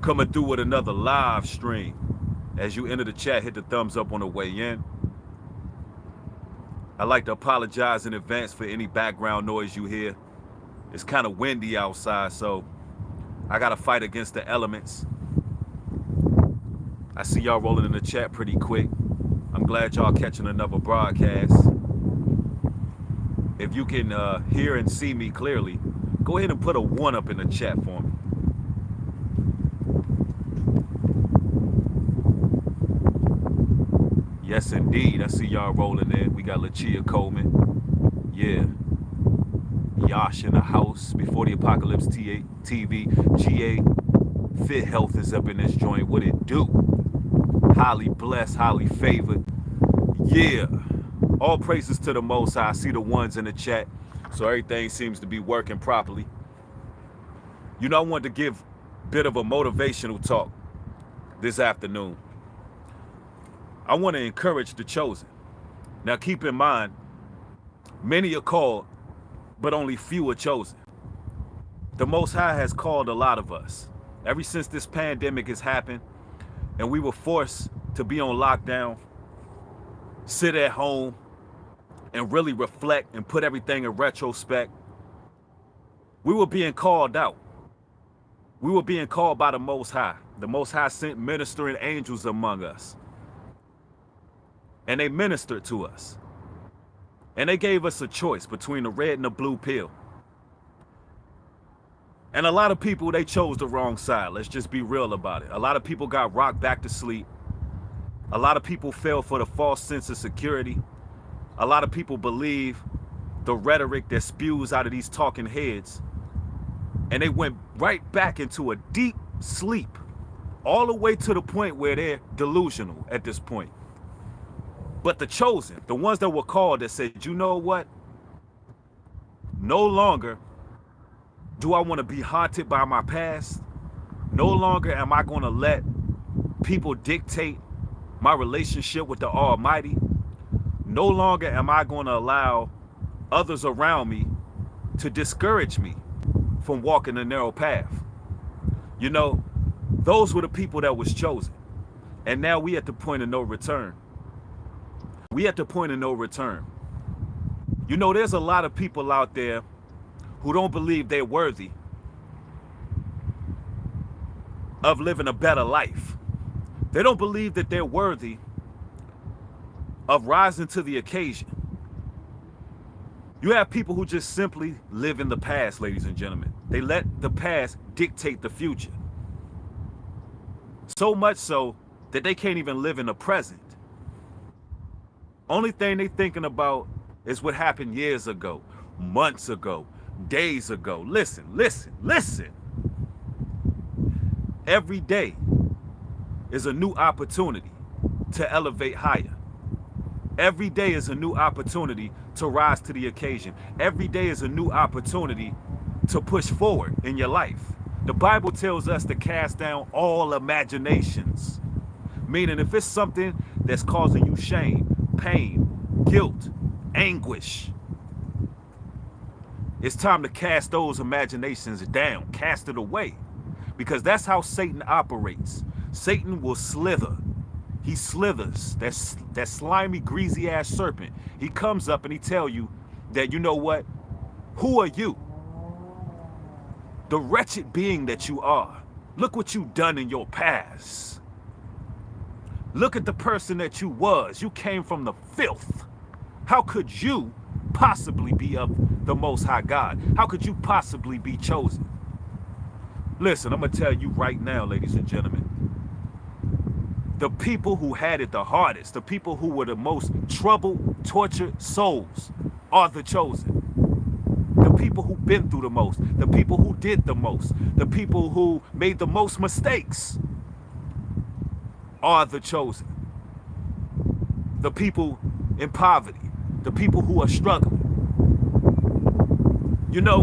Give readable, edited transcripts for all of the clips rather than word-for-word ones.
Coming through with another live stream. As you enter the chat, hit the thumbs up on the way in. I'd like to apologize in advance for any background noise you hear. It's kind of windy outside, so I gotta fight against the elements. I see y'all rolling in the chat pretty quick. I'm glad y'all catching another broadcast. If you can hear and see me clearly, go ahead and put a 1 up in the chat for me. Yes, indeed. I see y'all rolling in. We got Lachia Coleman. Yeah. Yash in the house. Before the Apocalypse TV. GA Fit Health is up in this joint. What it do? Highly blessed, highly favored. Yeah. All praises to the Most High. I see the ones in the chat. So everything seems to be working properly. You know, I wanted to give a bit of a motivational talk this afternoon. I want to encourage the chosen. Now keep in mind, many are called, but only few are chosen. The Most High has called a lot of us. Ever since this pandemic has happened and we were forced to be on lockdown, sit at home and really reflect and put everything in retrospect, we were being called out. We were being called by the Most High. The Most High sent ministering angels among us. And they ministered to us. And they gave us a choice between the red and the blue pill. And a lot of people, they chose the wrong side. Let's just be real about it. A lot of people got rocked back to sleep. A lot of people fell for the false sense of security. A lot of people believe the rhetoric that spews out of these talking heads. And they went right back into a deep sleep, all the way to the point where they're delusional at this point. But the chosen, the ones that were called, that said, you know what? No longer do I want to be haunted by my past. No longer am I going to let people dictate my relationship with the Almighty. No longer am I going to allow others around me to discourage me from walking the narrow path. You know, those were the people that was chosen. And now we at the point of no return. We at the point of no return. You know, there's a lot of people out there who don't believe they're worthy of living a better life. They don't believe that they're worthy of rising to the occasion. You have people who just simply live in the past, ladies and gentlemen. They let the past dictate the future. So much so that they can't even live in the present. Only thing they thinking about is what happened years ago, months ago, days ago. Listen, listen, listen. Every day is a new opportunity to elevate higher. Every day is a new opportunity to rise to the occasion. Every day is a new opportunity to push forward in your life. The Bible tells us to cast down all imaginations. Meaning if it's something that's causing you shame, pain, guilt, anguish, it's time to cast those imaginations down, cast it away. Because that's how Satan operates. Satan will slither. He slithers, that slimy, greasy ass serpent. He comes up and he tell you that, you know what? Who are you? The wretched being that you are. Look what you've done in your past. Look at the person that you was. You came from the filth. How could you possibly be of the Most High God? How could you possibly be chosen? Listen, I'm going to tell you right now, ladies and gentlemen. The people who had it the hardest, the people who were the most troubled, tortured souls are the chosen. The people who've been through the most, the people who did the most, the people who made the most mistakes are the chosen. The people in poverty, the people who are struggling. You know,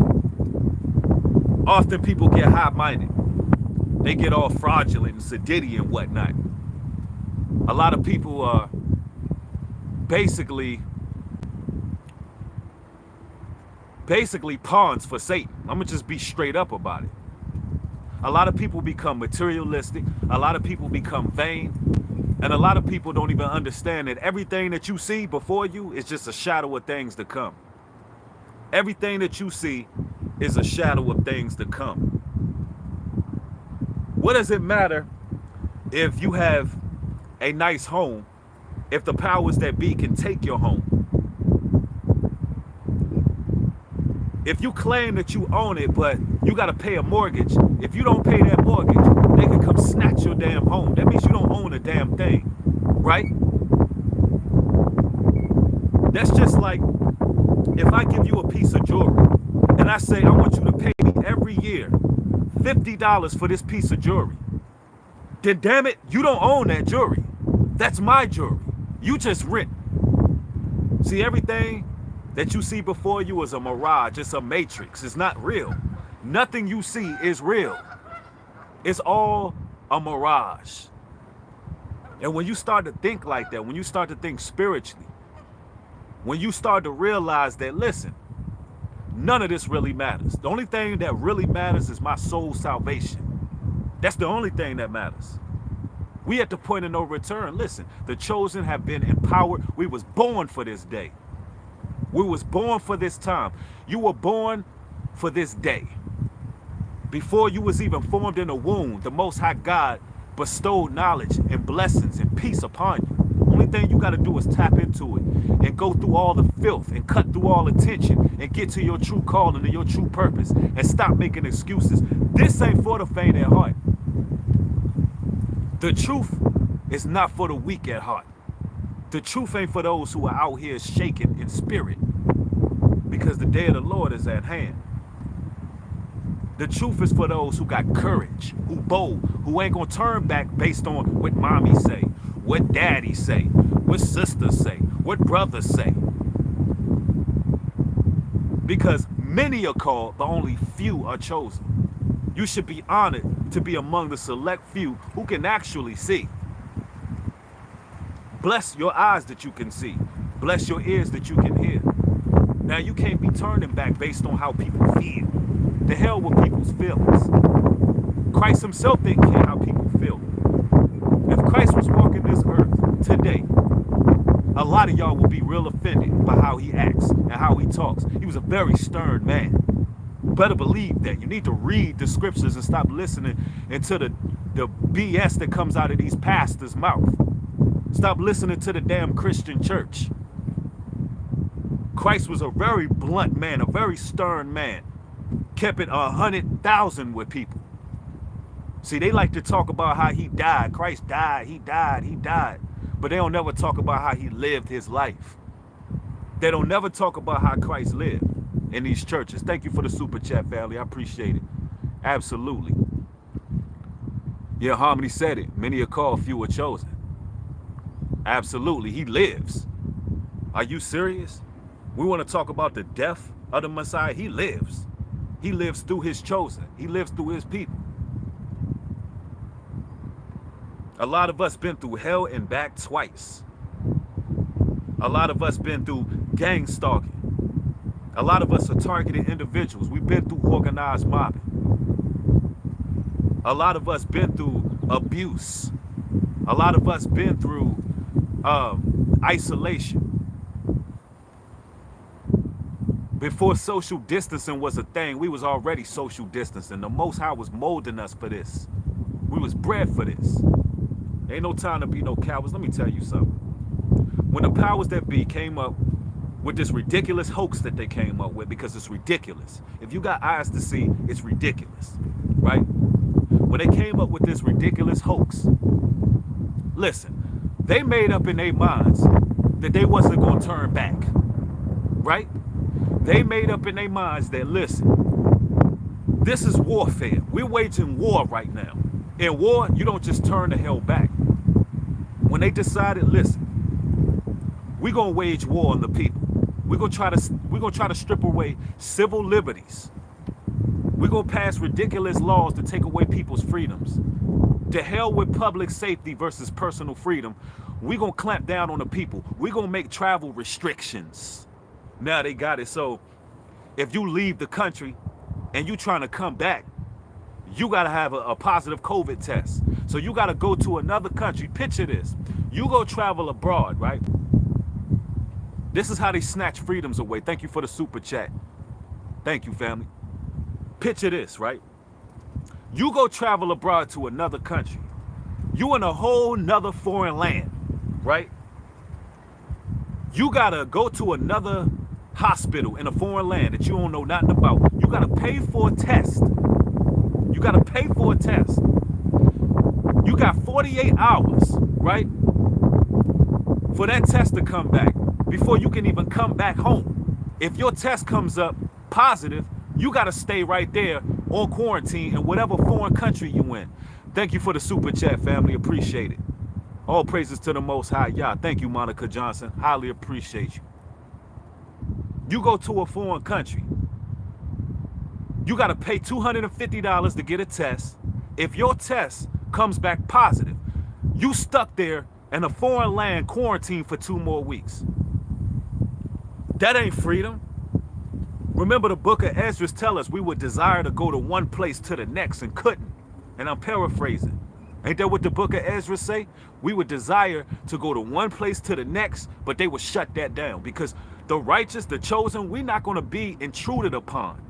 often people get high-minded. They get all fraudulent and sedity and whatnot. A lot of people are basically pawns for Satan. I'm gonna just be straight up about it. A lot of people become materialistic. A lot of people become vain. And a lot of people don't even understand that everything that you see before you is just a shadow of things to come. Everything that you see is a shadow of things to come. What does it matter if you have a nice home if the powers that be can take your home? If you claim that you own it, but you got to pay a mortgage, if you don't pay that mortgage, they can come snatch your damn home. That means you don't own a damn thing, right? That's just like if I give you a piece of jewelry and I say, I want you to pay me every year $50 for this piece of jewelry, then damn it, you don't own that jewelry. That's my jewelry. You just rent. See, everything that you see before you is a mirage. It's a matrix. It's not real. Nothing you see is real. It's all a mirage. And when you start to think like that, when you start to think spiritually, when you start to realize that, listen, none of this really matters. The only thing that really matters is my soul's salvation. That's the only thing that matters. We at the point of no return. Listen, the chosen have been empowered. We was born for this day. We was born for this time. You were born for this day. Before you was even formed in the womb, the Most High God bestowed knowledge and blessings and peace upon you. Only thing you got to do is tap into it and go through all the filth and cut through all the tension and get to your true calling and your true purpose and stop making excuses. This ain't for the faint at heart. The truth is not for the weak at heart. The truth ain't for those who are out here shaken in spirit, because the day of the Lord is at hand. The truth is for those who got courage, who bold, who ain't gonna turn back based on what mommy say, what daddy say, what sisters say, what brothers say. Because many are called, but only few are chosen. You should be honored to be among the select few who can actually see. Bless your eyes that you can see. Bless your ears that you can hear. Now, you can't be turning back based on how people feel. The hell with people's feelings. Christ himself didn't care how people feel. If Christ was walking this earth today, a lot of y'all will be real offended by how he acts and how he talks. He was a very stern man. Better believe that. You need to read the scriptures and stop listening into the BS that comes out of these pastors' mouth. Stop listening to the damn Christian church. Christ was a very blunt man, a very stern man. Kept it 100,000 with people. See, they like to talk about how he died. Christ died, he died, he died. But they don't never talk about how he lived his life. They don't never talk about how Christ lived in these churches. Thank you for the super chat, family. I appreciate it. Absolutely. Yeah, Harmony said it. Many are called, few are chosen. Absolutely. He lives. Are you serious? We want to talk about the death of the Messiah. He lives. He lives through his chosen. He lives through his people. A lot of us been through hell and back twice. A lot of us been through gangstalking. A lot of us are targeted individuals. We've been through organized mobbing. A lot of us been through abuse. A lot of us been through isolation. Before social distancing was a thing, we was already social distancing. The Most High was molding us for this. We was bred for this. Ain't no time to be no cowards. Let me tell you something. When the powers that be came up with this ridiculous hoax that they came up with, because it's ridiculous. If you got eyes to see, it's ridiculous, right? When they came up with this ridiculous hoax, listen, they made up in their minds that they wasn't going to turn back, right? They made up in their minds that, listen, this is warfare. We're waging war right now. In war, you don't just turn the hell back. When they decided, listen, we're going to wage war on the people. We're going to try to strip away civil liberties. We're going to pass ridiculous laws to take away people's freedoms. To hell with public safety versus personal freedom. We're going to clamp down on the people. We're going to make travel restrictions. Now they got it. So if you leave the country and you trying to come back, you got to have a positive COVID test. So you got to go to another country. Picture this. You go travel abroad, right? This is how they snatch freedoms away. Thank you for the super chat. Thank you, family. Picture this, right? You go travel abroad to another country. You in a whole nother foreign land, right? You got to go to another hospital in a foreign land that you don't know nothing about. You got to pay for a test. You got to pay for a test. You got 48 hours, right, for that test to come back before you can even come back home. If your test comes up positive, you got to stay right there on quarantine in whatever foreign country you in. Thank you for the super chat, family. Appreciate it. All praises to the Most High Yah. Thank you, Monica Johnson. Highly appreciate you. You go to a foreign country. You got to pay $250 to get a test. If your test comes back positive, you stuck there in a foreign land quarantined for 2 more weeks. That ain't freedom. Remember, the book of Ezra tell us we would desire to go to one place to the next and couldn't. And I'm paraphrasing. Ain't that what the book of Ezra say? We would desire to go to one place to the next, but they would shut that down because the righteous, the chosen, we're not going to be intruded upon.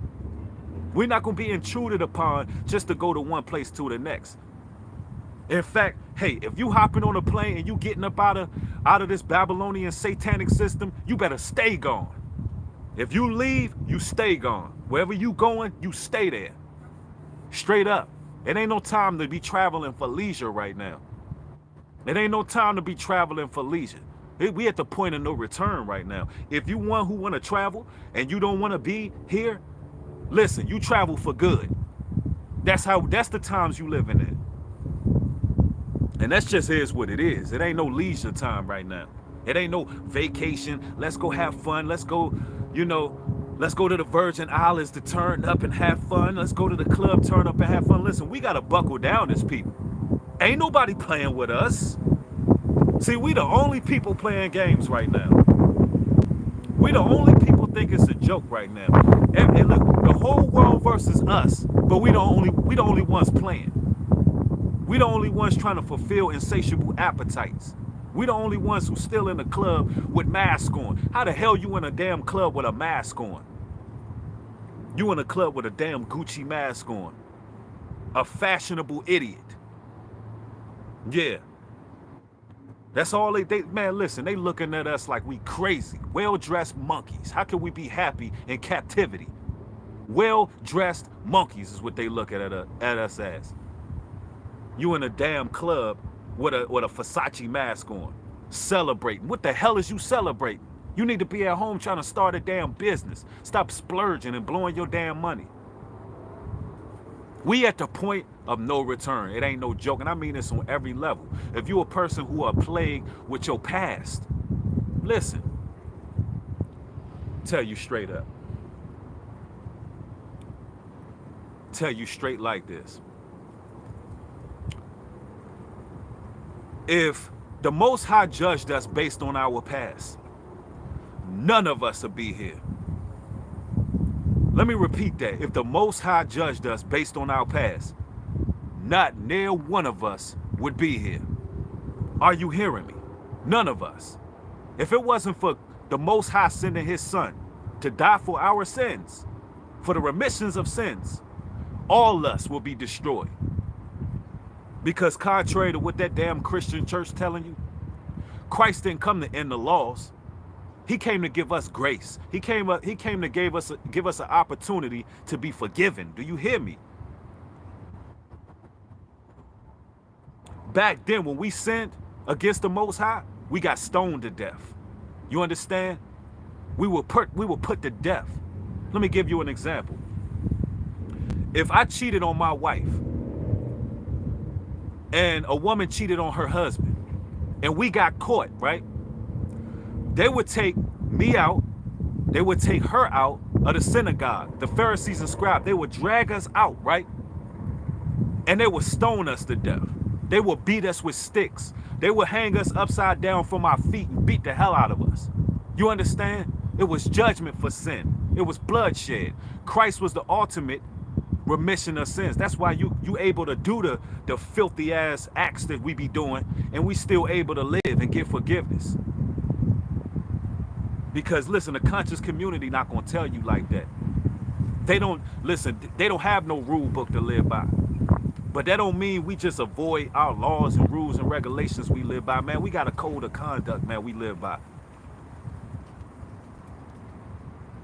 We're not going to be intruded upon just to go to one place to the next. In fact, hey, if you hopping on a plane and you getting up out of this Babylonian satanic system, you better stay gone. If you leave, you stay gone. Wherever you going, you stay there. Straight up. It ain't no time to be traveling for leisure right now. It ain't no time to be traveling for leisure. We at the point of no return right now. If you one who want to travel and you don't want to be here, listen, you travel for good. That's the times you living in. And that's just is what it is. It ain't no leisure time right now. It ain't no vacation. Let's go have fun. Let's go, let's go to the Virgin Islands to turn up and have fun. Let's go to the club, turn up and have fun. Listen, we got to buckle down as people. Ain't nobody playing with us. See, we the only people playing games right now. We the only people think it's a joke right now. And look, the whole world versus us, but we the only ones playing. We the only ones trying to fulfill insatiable appetites. We the only ones who still in the club with masks on. How the hell you in a damn club with a mask on? You in a club with a damn Gucci mask on. A fashionable idiot. Yeah. That's all they man, listen, they looking at us like we crazy. Well-dressed monkeys. How can we be happy in captivity? Well-dressed monkeys is what they look at us as. You in a damn club with a Versace mask on, celebrating. What the hell is you celebrating? You need to be at home trying to start a damn business. Stop splurging and blowing your damn money. We at the point of no return. It ain't no joke, and I mean this on every level. If you're a person who are plagued with your past, listen, tell you straight up. Tell you straight like this. If the Most High judged us based on our past, none of us would be here. Let me repeat that. If the Most High judged us based on our past, not near one of us would be here. Are you hearing me? None of us. If it wasn't for the Most High sending his son to die for our sins, for the remissions of sins, all us will be destroyed. Because contrary to what that damn Christian church telling you, Christ didn't come to end the laws. He came to give us grace. He came to give us an opportunity to be forgiven. Do you hear me? Back then, when we sinned against the Most High, we got stoned to death. You understand? We were put to death. Let me give you an example. If I cheated on my wife and a woman cheated on her husband and we got caught, right? They would take me out. They would take her out of the synagogue. The Pharisees and scribes, they would drag us out, right? And they would stone us to death. They would beat us with sticks. They would hang us upside down from our feet and beat the hell out of us. You understand? It was judgment for sin. It was bloodshed. Christ was the ultimate Remission of sins. That's why you able to do the filthy ass acts that we be doing, and we still able to live and get forgiveness. Because listen, the conscious community not gonna tell you like that. They don't listen. They don't have no rule book to live by. But that don't mean we just avoid our laws and rules and regulations we live by, man. We got a code of conduct, man, we live by.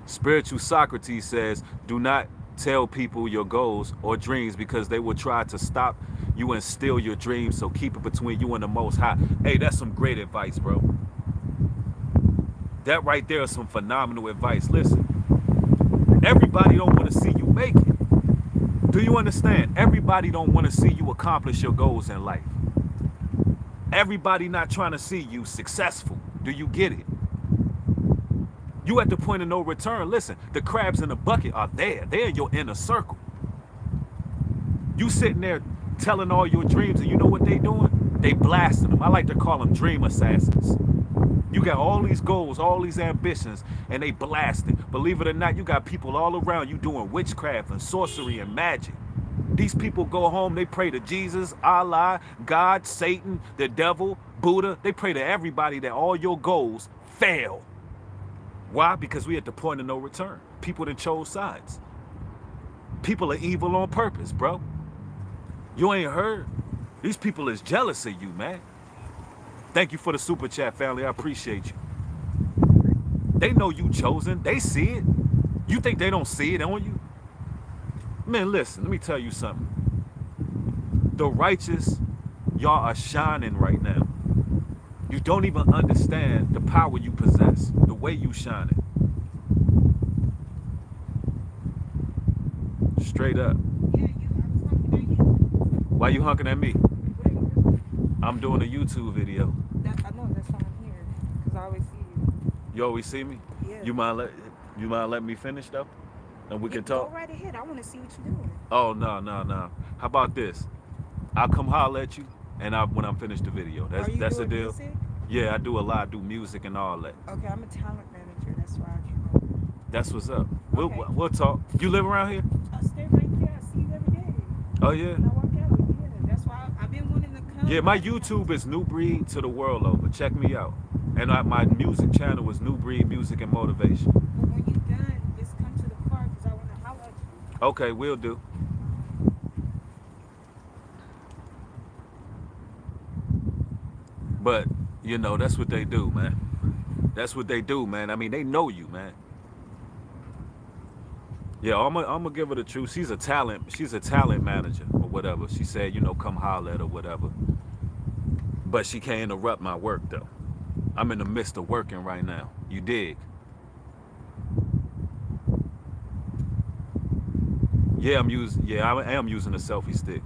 Spiritual Socrates says, do not tell people your goals or dreams because they will try to stop you and steal your dreams. So keep it between you and the Most High. Hey, that's some great advice, bro. That right there is some phenomenal advice. Listen, everybody don't want to see you make it. Do you understand? Everybody don't want to see you accomplish your goals in life. Everybody not trying to see you successful. Do you get it? You at the point of no return. Listen, the crabs in the bucket are there. They're in your inner circle. You sitting there telling all your dreams, and you know what they doing? They blasting them. I like to call them dream assassins. You got all these goals, all these ambitions, and they blasting. Believe it or not, you got people all around you doing witchcraft and sorcery and magic. These people go home, they pray to Jesus, Allah, God, Satan, the devil, Buddha. They pray to everybody that all your goals fail. Why? Because we at the point of no return. People that chose sides. People are evil on purpose, bro. You ain't heard. These people is jealous of you, man. Thank you for the super chat, family. I appreciate you. They know you chosen. They see it. You think they don't see it on you? Man, listen, let me tell you something. The righteous, y'all are shining right now. You don't even understand the power you possess, the way you shining. Straight up. Why you honking at me? I'm doing a YouTube video. I know, that's why I'm here. Because I always see you. You always see me? Yeah. You mind letting me finish though? And we can talk? Go right ahead. I want to see what you're doing. Oh, no. How about this? I'll come holler at you when I'm finished the video. That's a deal. Music? Yeah, I do a lot. I do music and all that. Okay, I'm a talent manager. That's why I came over. That's what's up. Okay. We'll talk. You live around here? I stay right there. I see you every day. Oh, yeah? And I work out. Yeah, that's why I've been wanting to come. Yeah, my YouTube is New Breed to the world over. Check me out. And my music channel is New Breed Music and Motivation. But when you're done, just come to the car because I want to holler at you. Okay, will do. But, you know, that's what they do, man. That's what they do, man. I mean, they know you, man. Yeah, I'm gonna give her the truth. She's a talent manager or whatever. She said, you know, come holler at her or whatever. But she can't interrupt my work though. I'm in the midst of working right now. You dig? Yeah, I am using a selfie stick.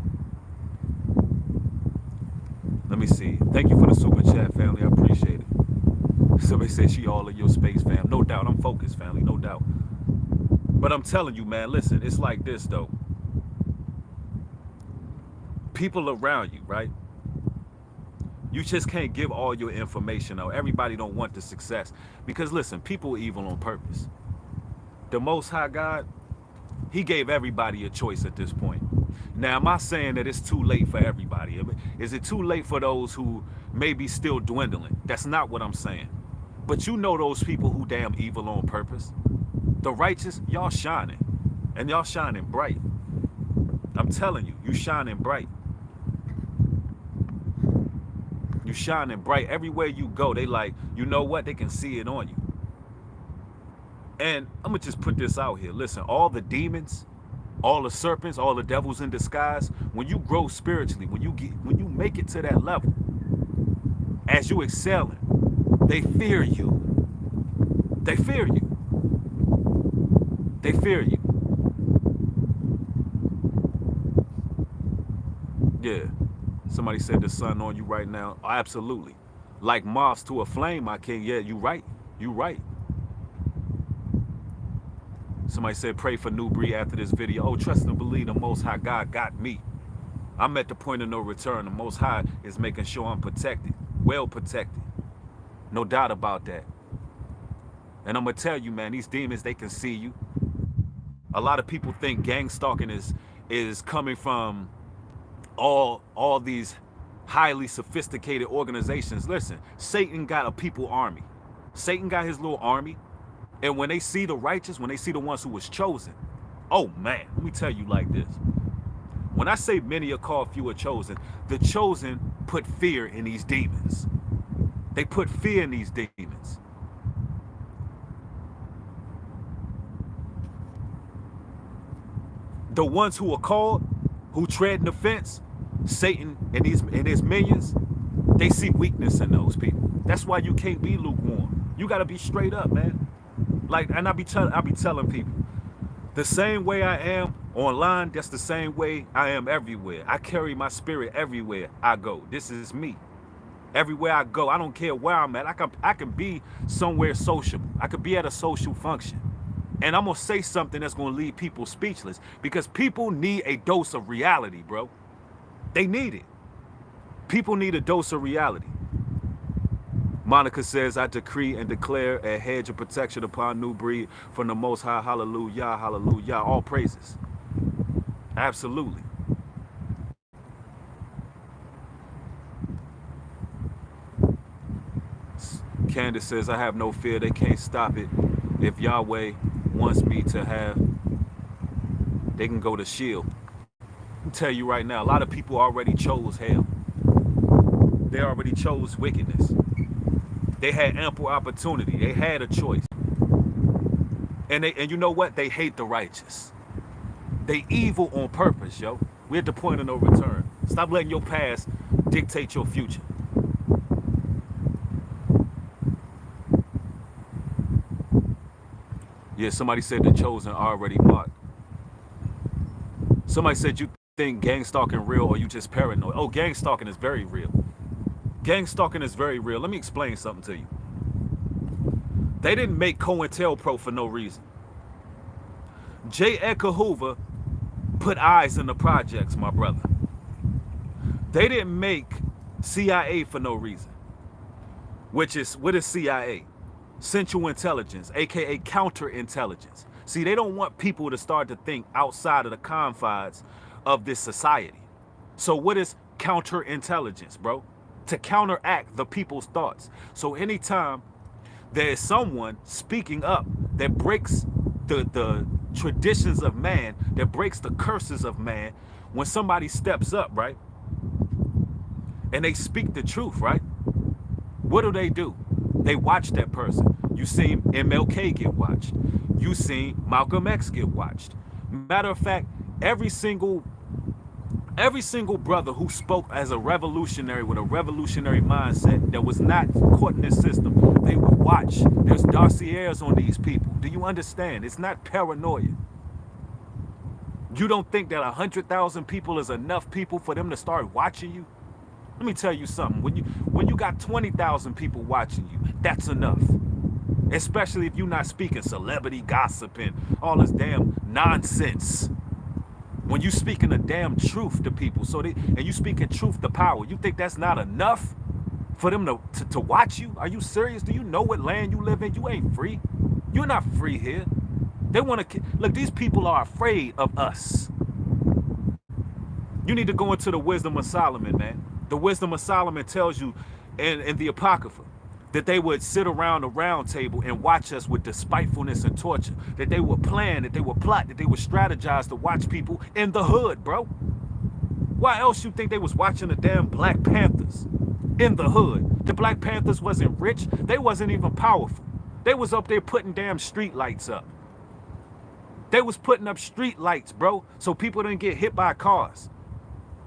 Let me see. Thank you for the super chat, family. I appreciate it. Somebody said she all in your space, fam. No doubt. I'm focused, family. No doubt. But I'm telling you, man, listen, it's like this, though. People around you, right? You just can't give all your information out. Everybody don't want the success. Because, listen, people are evil on purpose. The Most High God, He gave everybody a choice at this point. Now, am I saying that it's too late for everybody? Is it too late for those who may be still dwindling? That's not what I'm saying. But you know those people who damn evil on purpose. The righteous, y'all shining. And y'all shining bright. I'm telling you, you shining bright. You shining bright. Everywhere you go, they like, you know what? They can see it on you. And I'm going to just put this out here. Listen, all the demons, all the serpents, all the devils in disguise, when you grow spiritually, when you make it to that level, as you excelling, they fear you. They fear you. They fear you. Yeah. Somebody said the sun on you right now. Oh, absolutely. Like moths to a flame, my king. Yeah, you right. You right. Somebody said pray for New Breed after this video. Oh, trust and believe the Most High God got me. I'm at the point of no return. The Most High is making sure I'm protected. Well protected. No doubt about that. And I'm going to tell you, man, these demons, they can see you. A lot of people think gang stalking is coming from all these highly sophisticated organizations. Listen, Satan got a people army. Satan got his little army. And when they see the righteous, when they see the ones who was chosen, oh man, let me tell you like this. When I say many are called, few are chosen, the chosen put fear in these demons. They put fear in these demons. The ones who are called, who tread in the fence, Satan and his minions, they see weakness in those people. That's why you can't be lukewarm. You got to be straight up, man. Like, and I be telling people, the same way I am online, that's the same way I am everywhere. I carry my spirit everywhere I go. This is me. Everywhere I go, I don't care where I'm at. I can be somewhere sociable. I could be at a social function. And I'm going to say something that's going to leave people speechless, because people need a dose of reality, bro. They need it. People need a dose of reality. Monica says, I decree and declare a hedge of protection upon New Breed from the Most High. Hallelujah, hallelujah. All praises. Absolutely. Candace says, I have no fear. They can't stop it. If Yahweh wants me to have, they can go to shield. I'll tell you right now, a lot of people already chose hell. They already chose wickedness. They had ample opportunity. They had a choice. And you know what? They hate the righteous. They evil on purpose, yo. We're at the point of no return. Stop letting your past dictate your future. Yeah, somebody said the chosen already marked. Somebody said, you think gang stalking real or you just paranoid? Oh, gang stalking is very real. Gang stalking is very real. Let me explain something to you. They didn't make COINTELPRO for no reason. J. Edgar Hoover put eyes in the projects, my brother. They didn't make CIA for no reason. What is CIA? Central intelligence, aka counterintelligence. See, they don't want people to start to think outside of the confines of this society. So what is counterintelligence, bro? To counteract the people's thoughts. So anytime there is someone speaking up that breaks the traditions of man, that breaks the curses of man, when somebody steps up, right, and they speak the truth, right, what do? They watch that person. You seen MLK get watched. You seen Malcolm X get watched. Matter of fact, every single brother who spoke as a revolutionary with a revolutionary mindset that was not caught in this system, they would watch. There's dossiers on these people. Do you understand? It's not paranoia. You don't think that 100,000 people is enough people for them to start watching you? Let me tell you something. When you got 20,000 people watching you, that's enough. Especially if you're not speaking celebrity gossip and all this damn nonsense. When you speaking the damn truth to people, and you speaking truth to power, you think that's not enough for them to watch you? Are you serious? Do you know what land you live in? You ain't free. You're not free here. They want to look. These people are afraid of us. You need to go into the wisdom of Solomon, man. The wisdom of Solomon tells you in the Apocrypha that they would sit around a round table and watch us with despitefulness and torture, that they would plan, that they would plot, that they would strategize to watch people in the hood, bro. Why else you think they was watching the damn Black Panthers in the hood? The Black Panthers wasn't rich. They wasn't even powerful. They was up there putting damn street lights up. They was putting up street lights, bro, so people didn't get hit by cars.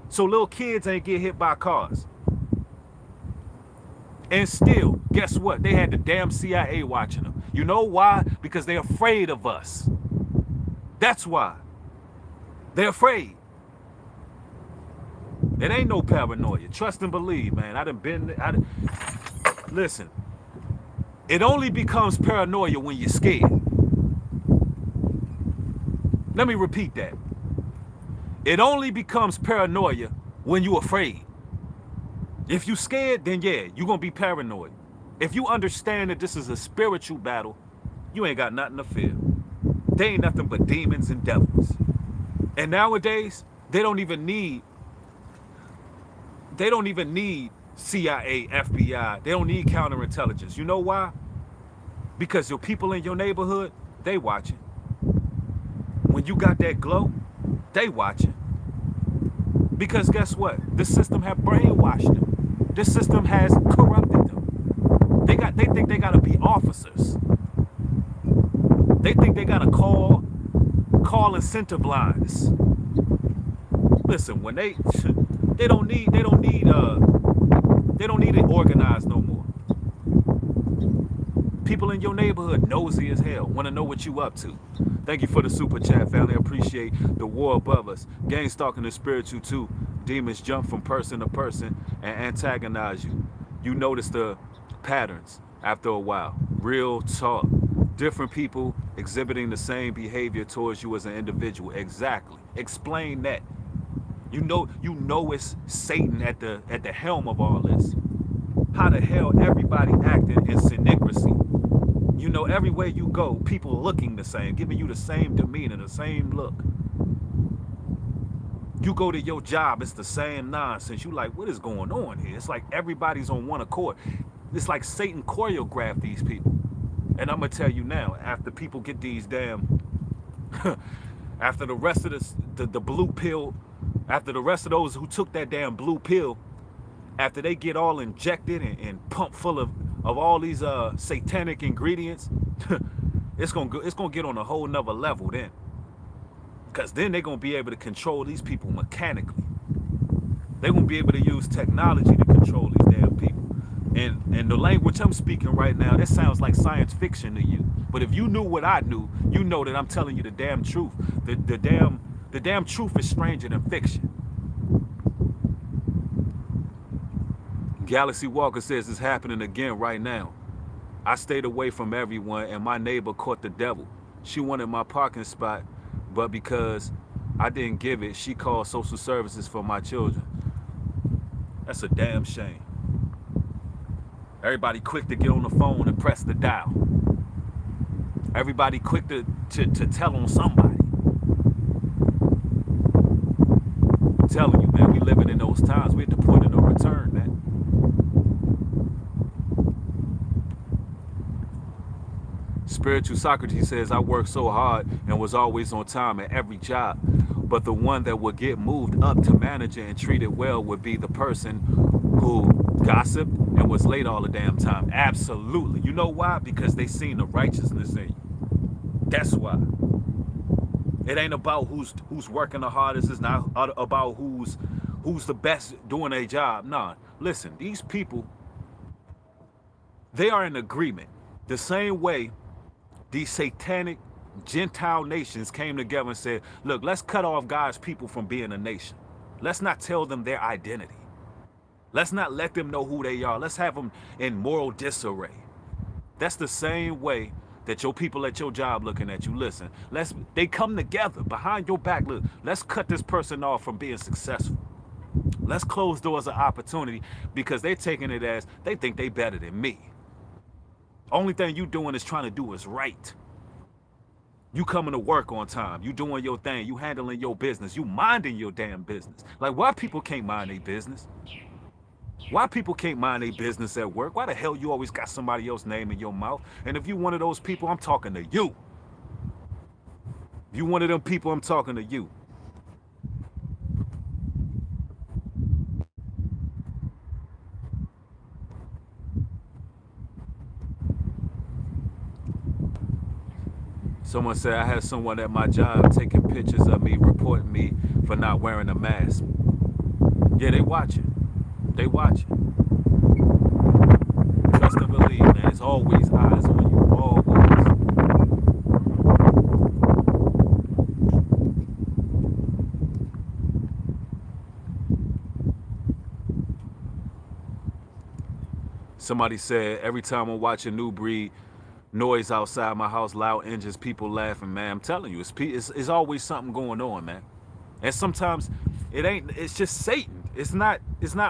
So little kids ain't get hit by cars. And still, guess what? They had the damn CIA watching them. You know why? Because they're afraid of us. That's why. They're afraid. It ain't no paranoia. Trust and believe, man. Listen. It only becomes paranoia when you're scared. Let me repeat that. It only becomes paranoia when you're afraid. If you're scared, then yeah, you're going to be paranoid. If you understand that this is a spiritual battle, you ain't got nothing to fear. They ain't nothing but demons and devils. And nowadays, they don't even need CIA, FBI. They don't need counterintelligence. You know why? Because your people in your neighborhood, they watching. When you got that glow, they watching. Because guess what? This system have brainwashed them. This system has corrupted them. They think they gotta be officers. They think they gotta call incentive lines. Listen, when they don't need it organized no more. People in your neighborhood nosy as hell, want to know what you up to. Thank you for the super chat, family. I appreciate the war above us. Gang stalking is spiritual too. Demons jump from person to person and antagonize you. You notice the patterns after a while. Real talk. Different people exhibiting the same behavior towards you as an individual. Exactly. Explain that. You know it's Satan at the helm of all this. How the hell everybody acting in secrecy? You know, everywhere you go, people looking the same, giving you the same demeanor, the same look. You go to your job, it's the same nonsense. You like, what is going on here? It's like everybody's on one accord. It's like Satan choreographed these people. And I'm gonna tell you now, after people get these damn, after the rest of the blue pill, after the rest of those who took that damn blue pill, after they get all injected and pumped full of all these satanic ingredients, it's gonna get on a whole nother level then. Because then they're gonna be able to control these people mechanically. They're gonna be able to use technology to control these damn people. And the language I'm speaking right now, that sounds like science fiction to you. But if you knew what I knew, you know that I'm telling you the damn truth. The damn truth is stranger than fiction. Galaxy Walker says it's happening again right now. I stayed away from everyone and my neighbor caught the devil. She wanted my parking spot, but because I didn't give it, she called social services for my children. That's a damn shame. Everybody quick to get on the phone and press the dial. Everybody quick to tell on somebody. I'm telling you, man, we living in those times. We're at the point of no return, man. Spiritual Socrates says, I worked so hard and was always on time at every job. But the one that would get moved up to manager and treated well would be the person who gossiped and was late all the damn time. Absolutely. You know why? Because they seen the righteousness in you. That's why. It ain't about who's working the hardest. It's not about who's the best doing a job. Nah, listen, these people, they are in agreement. The same way these satanic Gentile nations came together and said, look, let's cut off God's people from being a nation. Let's not tell them their identity. Let's not let them know who they are. Let's have them in moral disarray. That's the same way that your people at your job looking at you. Listen, they come together behind your back. Look, let's cut this person off from being successful. Let's close doors of opportunity because they're taking it as they think they better than me. Only thing you doing is trying to do is right. You coming to work on time. You doing your thing. You handling your business. You minding your damn business. Like, why people can't mind their business? Why people can't mind their business at work? Why the hell you always got somebody else's name in your mouth? And if you one of those people, I'm talking to you. If you one of them people, I'm talking to you. Someone said I had someone at my job taking pictures of me, reporting me for not wearing a mask. Yeah, they watching. They watching. Trust and believe, man. There's always eyes on you. Always. Somebody said every time I watch a new breed, noise outside my house, loud engines, people laughing, man. I'm telling you, it's always something going on, man. And sometimes it's just Satan. It's not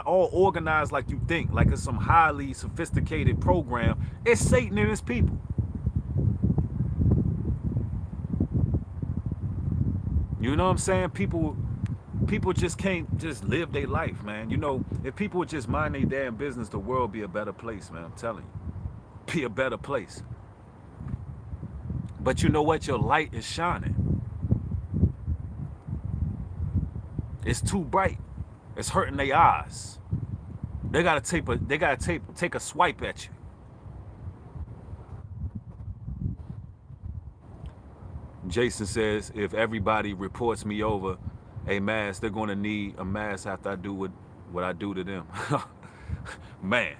all organized like you think, like it's some highly sophisticated program. It's Satan and his people. You know what I'm saying? People just can't just live their life, man. You know, if people would just mind their damn business, the world be a better place, man. I'm telling you. Be a better place. But you know what? Your light is shining. It's too bright. It's hurting their eyes. They gotta take a swipe at you. Jason says, if everybody reports me over a mask, they're gonna need a mask after I do what I do to them. Man,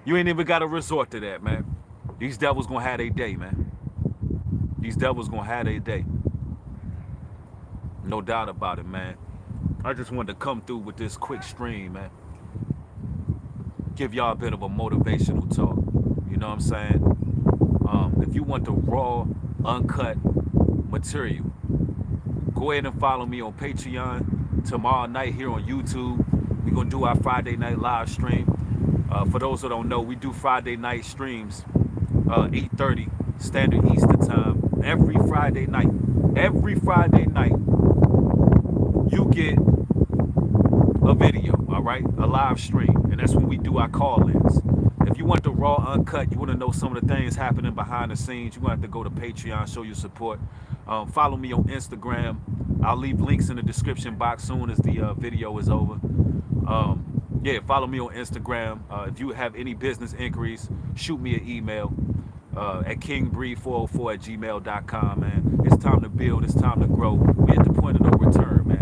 you ain't even gotta resort to that, man. These devils gonna have their day, man. These devils gonna have their day. No doubt about it, man. I just wanted to come through with this quick stream, man. Give y'all a bit of a motivational talk. You know what I'm saying? If you want the raw, uncut material, go ahead and follow me on Patreon. Tomorrow night here on YouTube, we're gonna do our Friday night live stream. For those who don't know, we do Friday night streams, 8:30 Standard Eastern Time, every Friday night. Every Friday night, you get a video, all right, a live stream, and that's when we do our call-ins. If you want the raw, uncut, you want to know some of the things happening behind the scenes, you're going to have to go to Patreon, show your support. Follow me on Instagram. I'll leave links in the description box soon as the video is over. Yeah, follow me on Instagram. If you have any business inquiries, shoot me an email at kingbreed404@gmail.com, man. It's time to build. It's time to grow. We're at the point of no return, man.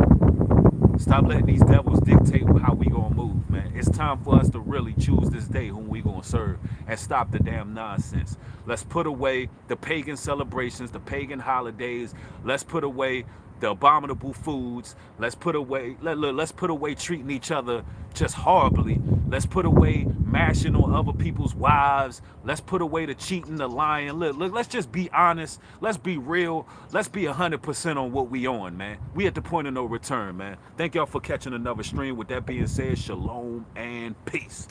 Stop letting these devils dictate how we gonna move, man. It's time for us to really choose this day whom we gonna serve and stop the damn nonsense. Let's put away the pagan celebrations, the pagan holidays. Let's put away the abominable foods. Let's put away treating each other just horribly. Let's put away mashing on other people's wives. Let's put away the cheating, the lying. Look, let's just be honest. Let's be real. Let's be 100% on what we on, man. We at the point of no return, man. Thank y'all for catching another stream. With that being said, shalom and peace.